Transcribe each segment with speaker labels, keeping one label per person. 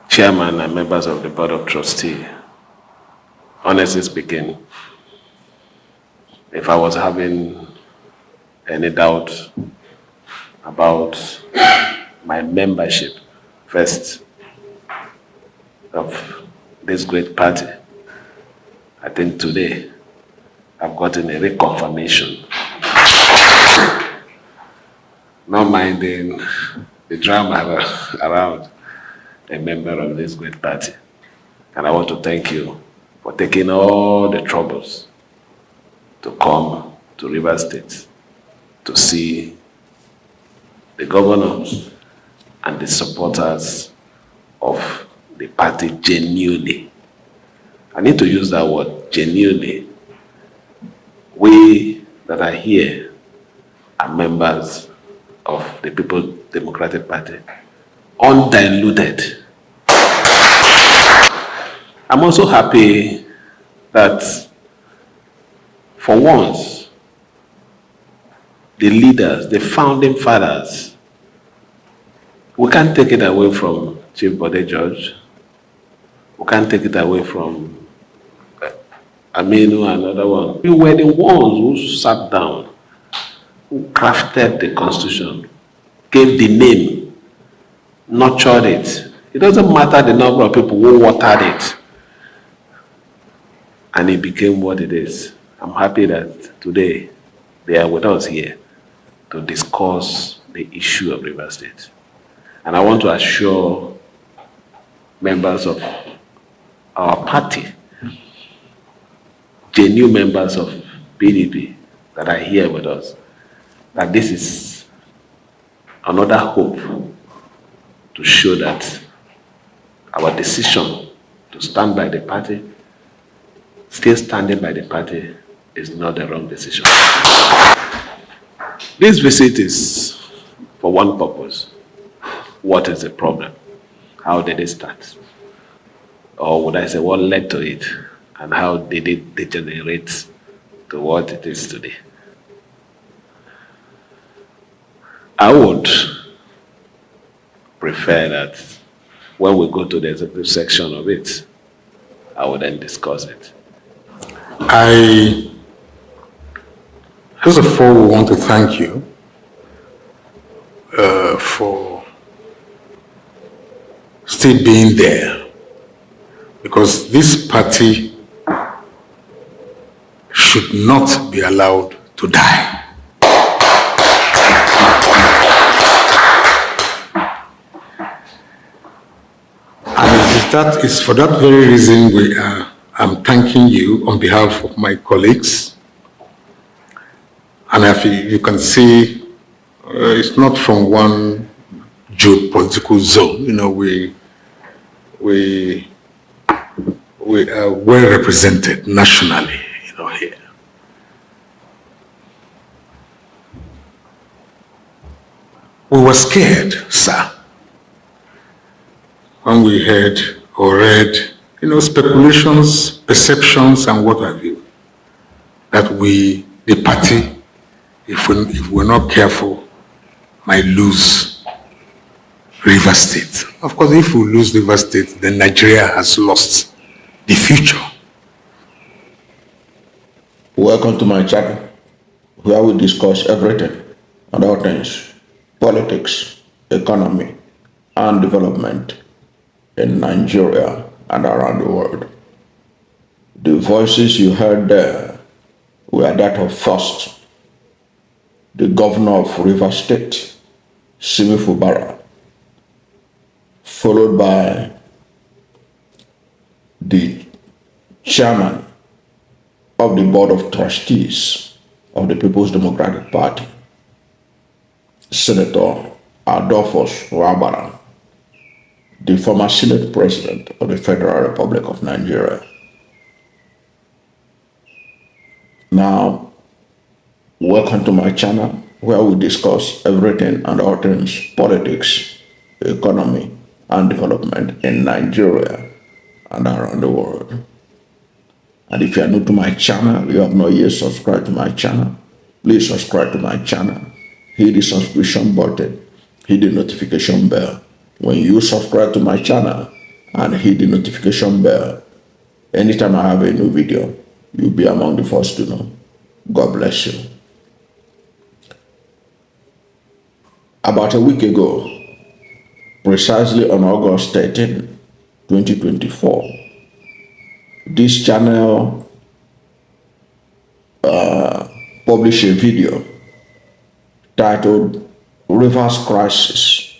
Speaker 1: chairman and members of the board of trustees, honestly speaking, if I was having any doubt about my membership first of this great party, I think today I've gotten a reconfirmation. Not minding the drama around a member of this great party. And I want to thank you for taking all the troubles to come to Rivers State to see the governors and the supporters of the party genuinely. I need to use that word, genuinely. We that are here are members of the People's Democratic Party, undiluted. I'm also happy that for once, the leaders, the founding fathers, we can't take it away from Chief Bode George. We can't take it away from Aminu, another one. We were the ones who sat down, who crafted the Constitution, gave the name, nurtured it. It doesn't matter the number of people who watered it. And it became what it is. I'm happy that today they are with us here to discuss the issue of Rivers State. And I want to assure members of our party, genuine members of PDP that are here with us, that this is another hope to show that our decision to stand by the party, still standing by the party, is not the wrong decision. This visit is for one purpose. What is the problem? How did it start? Or would I say, what led to it? And how did it degenerate to what it is today? I would prefer that when we go to the executive section of it, I would then discuss it.
Speaker 2: First of all, we want to thank you for still being there, because this party should not be allowed to die. And that is for that very reason I'm thanking you on behalf of my colleagues. And I feel you can see it's not from one geopolitical zone. You know, we are well represented nationally, you know, here. We were scared, sir, when we heard or read, you know, speculations, perceptions, and what have you, that we, the party, if we're not careful, might lose Rivers State. Of course, if we lose Rivers State, then Nigeria has lost the future.
Speaker 3: Welcome to my channel, where we discuss everything and all things, politics, economy, and development in Nigeria and around the world. The voices you heard there were that of first, the governor of Rivers State, Simi Fubara, followed by the chairman of the board of trustees of the People's Democratic Party, Senator Adolphus Wabara, the former Senate President of the Federal Republic of Nigeria. Now, welcome to my channel, where we discuss everything and all things politics, economy, and development in Nigeria and around the world. And if you are new to my channel, you have not yet subscribed to my channel, please subscribe to my channel, hit the subscription button, hit the notification bell. When you subscribe to my channel, and hit the notification bell. Anytime I have a new video, you'll be among the first to know. God bless you. About a week ago, precisely on August 13, 2024, this channel published a video titled Rivers Crisis,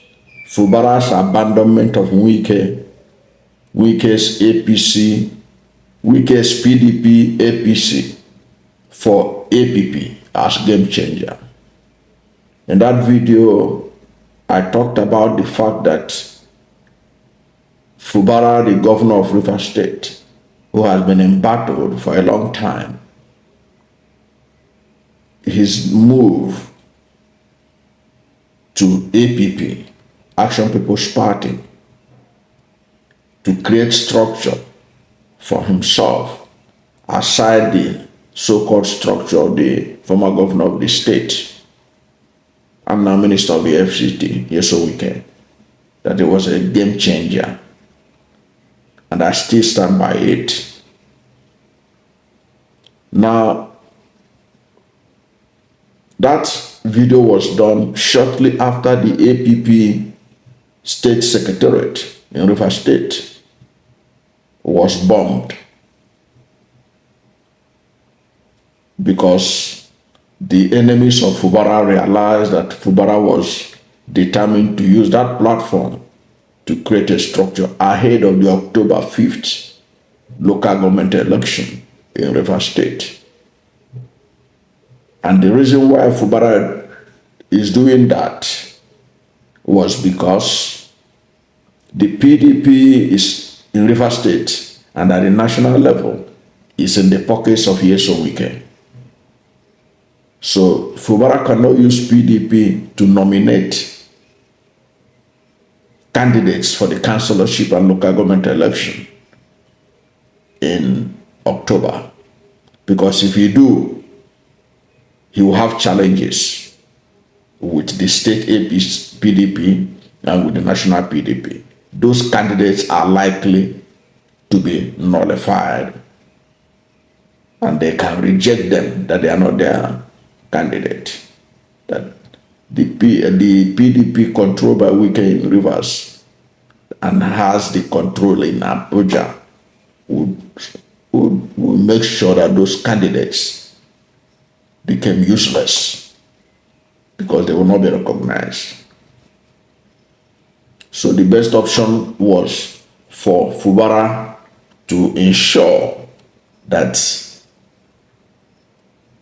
Speaker 3: Fubara's Abandonment of Wike, Wike's APC, Wike's PDP APC for APP as game changer. In that video, I talked about the fact that Fubara, the governor of Rivers State, who has been embattled for a long time, his move to APP, Action People's Party, to create structure for himself aside the so-called structure of the former governor of the state and now minister of the FCT, Nyesom Wike, that it was a game changer. And I still stand by it. Now, that video was done shortly after the APP state secretariat in Rivers State was bombed because the enemies of Fubara realized that Fubara was determined to use that platform to create a structure ahead of the October 5th local government election in Rivers State. And the reason why Fubara is doing that was because the PDP is in Rivers State and at the national level is in the pockets of Nyesom Wike. So Fubara cannot use PDP to nominate candidates for the councillorship and local government election in October. Because if he do, he will have challenges with the state PDP and with the national PDP. Those candidates are likely to be nullified and they can reject them, that they are not their candidate. That the PDP controlled by Wike in Rivers and has the control in Abuja would make sure that those candidates became useless because they will not be recognized. So the best option was for Fubara to ensure that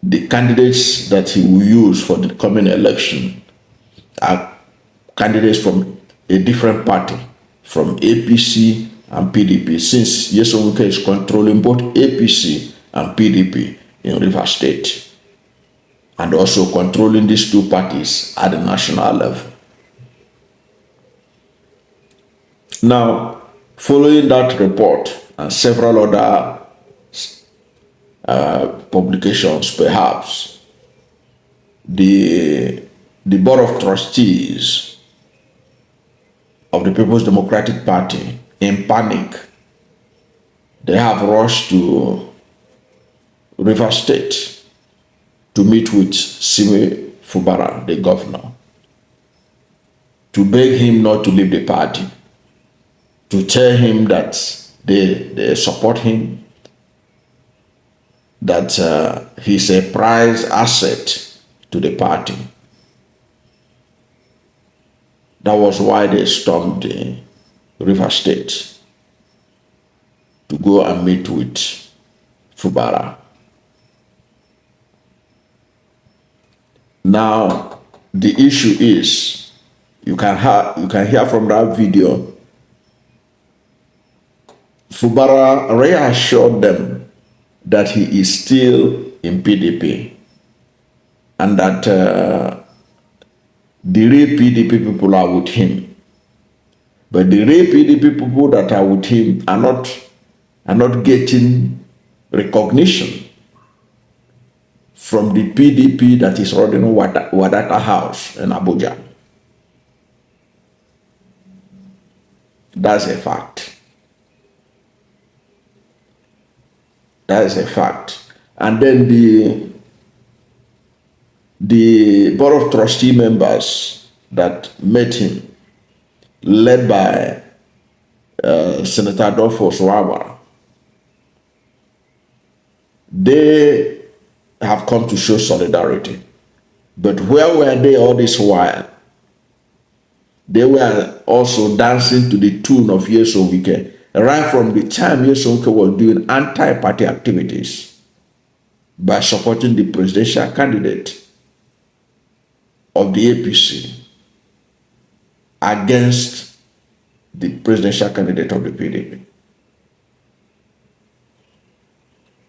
Speaker 3: the candidates that he will use for the coming election are candidates from a different party, from APC and PDP, since Nyesom Wike is controlling both APC and PDP in Rivers State, and also controlling these two parties at the national level. Now, following that report and several other publications, perhaps, the Board of Trustees of the People's Democratic Party, in panic, they have rushed to Rivers State to meet with Simi Fubara, the governor, to beg him not to leave the party, to tell him that they support him, that he's a prized asset to the party. That was why they stormed the Rivers State to go and meet with Fubara. Now, the issue is, you can hear from that video, Fubara reassured them that he is still in PDP and that the real PDP people are with him. But the real PDP people that are with him are not getting recognition from the PDP that is running Wadata House in Abuja. That's a fact. That is a fact. And then the board of trustee members that met him, led by Senator Adolphus Wabara, they have come to show solidarity. But where were they all this while? They were also dancing to the tune of Nyesom Wike, right from the time Nyesom Wike was doing anti-party activities by supporting the presidential candidate of the APC against the presidential candidate of the PDP.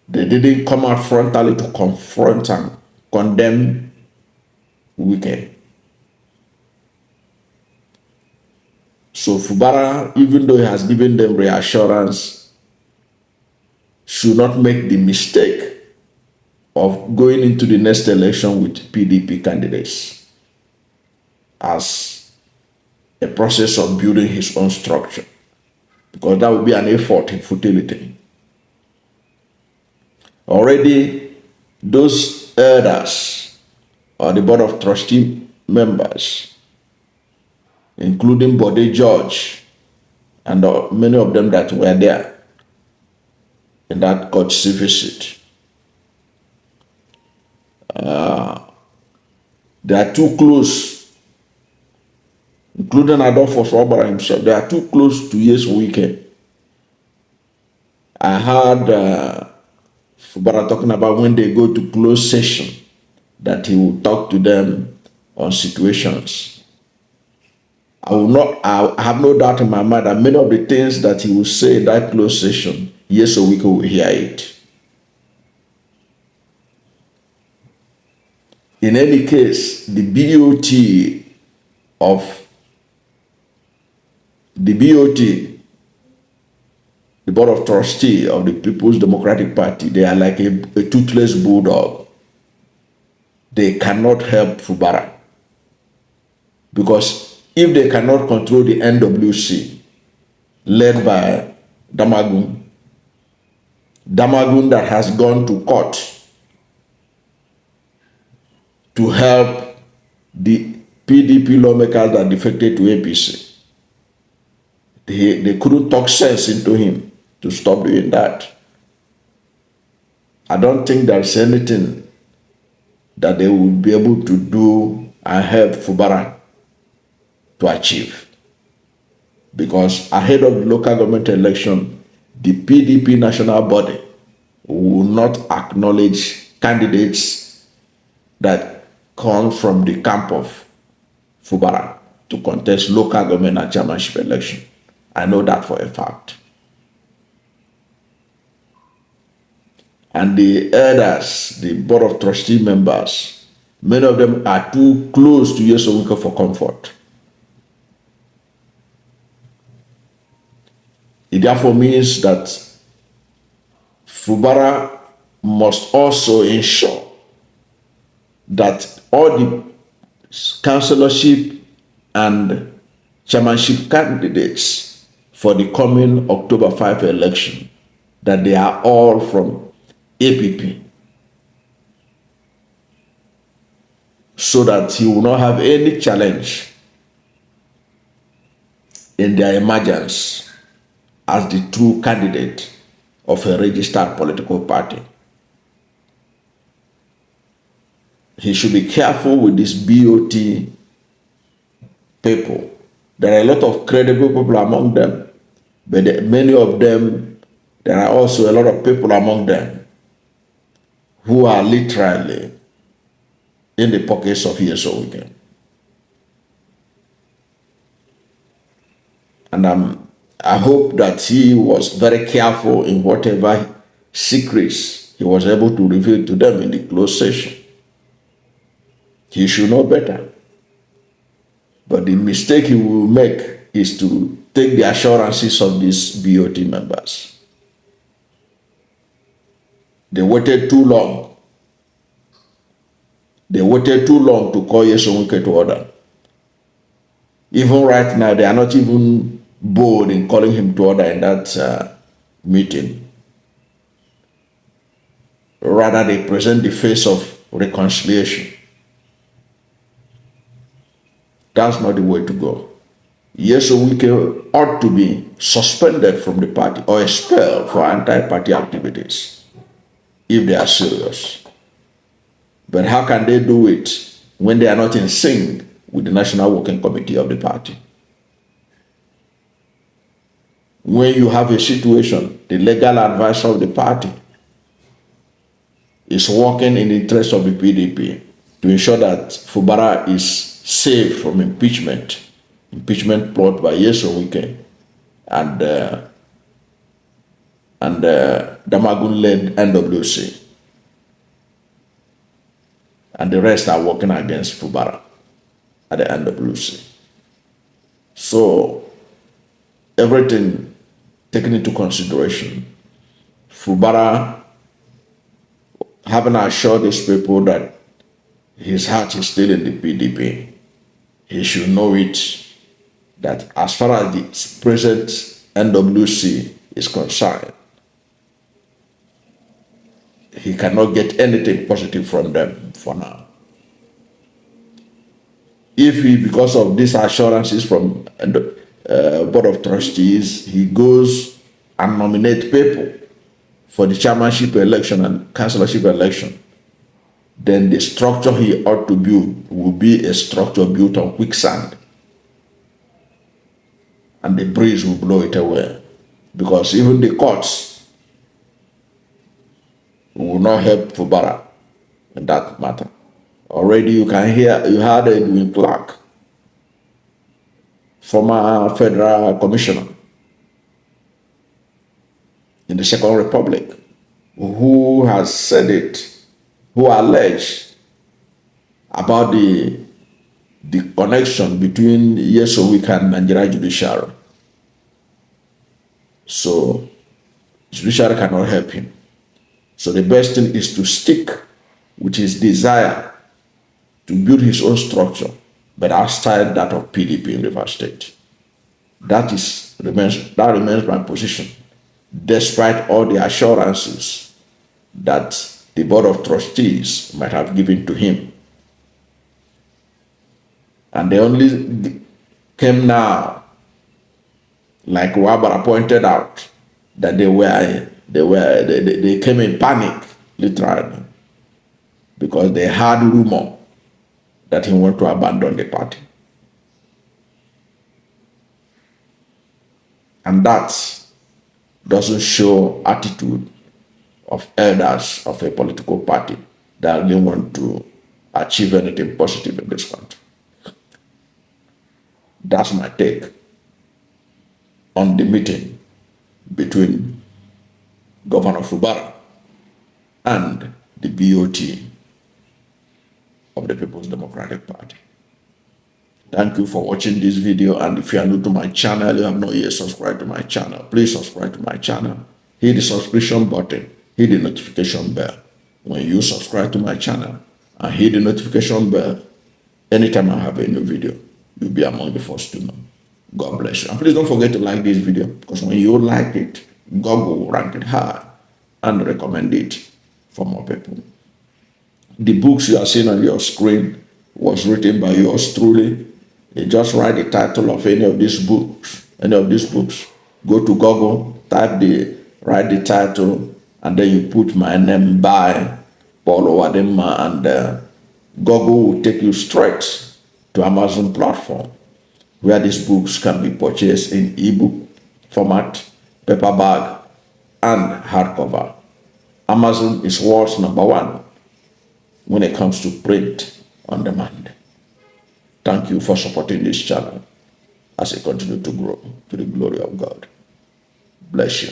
Speaker 3: They didn't come out frontally to confront and condemn Wike. So Fubara, even though he has given them reassurance, should not make the mistake of going into the next election with PDP candidates as a process of building his own structure, because that would be an effort in futility. Already, those elders or the board of trustee members, including Bode George and many of them that were there in that courtesy visit, they are too close, including Adolphus Wabara himself, they are too close to Nyesom Wike. I heard Fubara talking about when they go to closed session, that he will talk to them on situations. I have no doubt in my mind that many of the things that he will say in that closed session, Nyesom Wike will hear it. In any case, the BoT, the Board of Trustees of the People's Democratic Party, they are like a toothless bulldog. They cannot help Fubara. Because if they cannot control the NWC, led by Damagun that has gone to court to help the PDP lawmakers that defected to APC, they couldn't talk sense into him to stop doing that. I don't think there's anything that they will be able to do and help Fubara to achieve. Because ahead of the local government election, the PDP national body will not acknowledge candidates that come from the camp of Fubara to contest local government and chairmanship election. I know that for a fact. And the elders, the board of trustee members, many of them are too close to Nyesom Wike for comfort. It therefore means that Fubara must also ensure that all the councillorship and chairmanship candidates for the coming October 5 election, that they are all from APP, so that he will not have any challenge in their emergence as the true candidate of a registered political party. He should be careful with these BoT people. There are a lot of credible people among them, but many of them, there are also a lot of people among them who are literally in the pockets of Nyesom Wike. And I hope that he was very careful in whatever secrets he was able to reveal to them in the closed session. He should know better. But the mistake he will make is to take the assurances of these BoT members. They waited too long. They waited too long to call Nyesom Wike to order. Even right now, they are not even bold in calling him to order in that meeting. Rather, they present the face of reconciliation. That's not the way to go. Nyesom Wike ought to be suspended from the party or expelled for anti-party activities if they are serious. But how can they do it when they are not in sync with the National Working Committee of the party? When you have a situation, the legal advisor of the party is working in the interest of the PDP to ensure that Fubara is saved from impeachment plot by Nyesom Wike and Damagun-led NWC. And the rest are working against Fubara at the NWC. So, everything taken into consideration, Fubara, having assured these people that his heart is still in the PDP, he should know it, that as far as the present NWC is concerned, he cannot get anything positive from them for now. If he, because of these assurances from the Board of Trustees, he goes and nominates people for the chairmanship election and councillorship election, then the structure he ought to build will be a structure built on quicksand. And the breeze will blow it away. Because even the courts will not help Fubara in that matter. Already you can hear, you heard Edwin Clark, former federal commissioner in the Second Republic, who has said it, who alleged about the connection between Nyesom Wike and Nigeria judiciary. So, judiciary cannot help him. So the best thing is to stick with his desire to build his own structure, but outside that of PDP in Rivers State. That remains my position, despite all the assurances that the Board of Trustees might have given to him. And they only came now, like Wabara pointed out, that they came in panic, literally, because they had rumor that he wanted to abandon the party. And that doesn't show attitude of elders of a political party that really want to achieve anything positive in this country. That's my take on the meeting between Governor Fubara and the BoT of the People's Democratic Party. Thank you for watching this video, and if you are new to my channel, you have not yet subscribed to my channel, please subscribe to my channel. Hit the subscription button, hit the notification bell. When you subscribe to my channel and hit the notification bell, anytime I have a new video, you'll be among the first to know. God bless you. And please don't forget to like this video, because when you like it, God will rank it high and recommend it for more people. The books you are seeing on your screen was written by yours truly. You just write the title of any of these books. Go to Google, write the title, and then you put my name by Paul Owadema, and Google will take you straight to Amazon platform, where these books can be purchased in ebook format, paperback, and hardcover. Amazon is world's #1 when it comes to print on demand. Thank you for supporting this channel as it continues to grow to the glory of God. Bless you.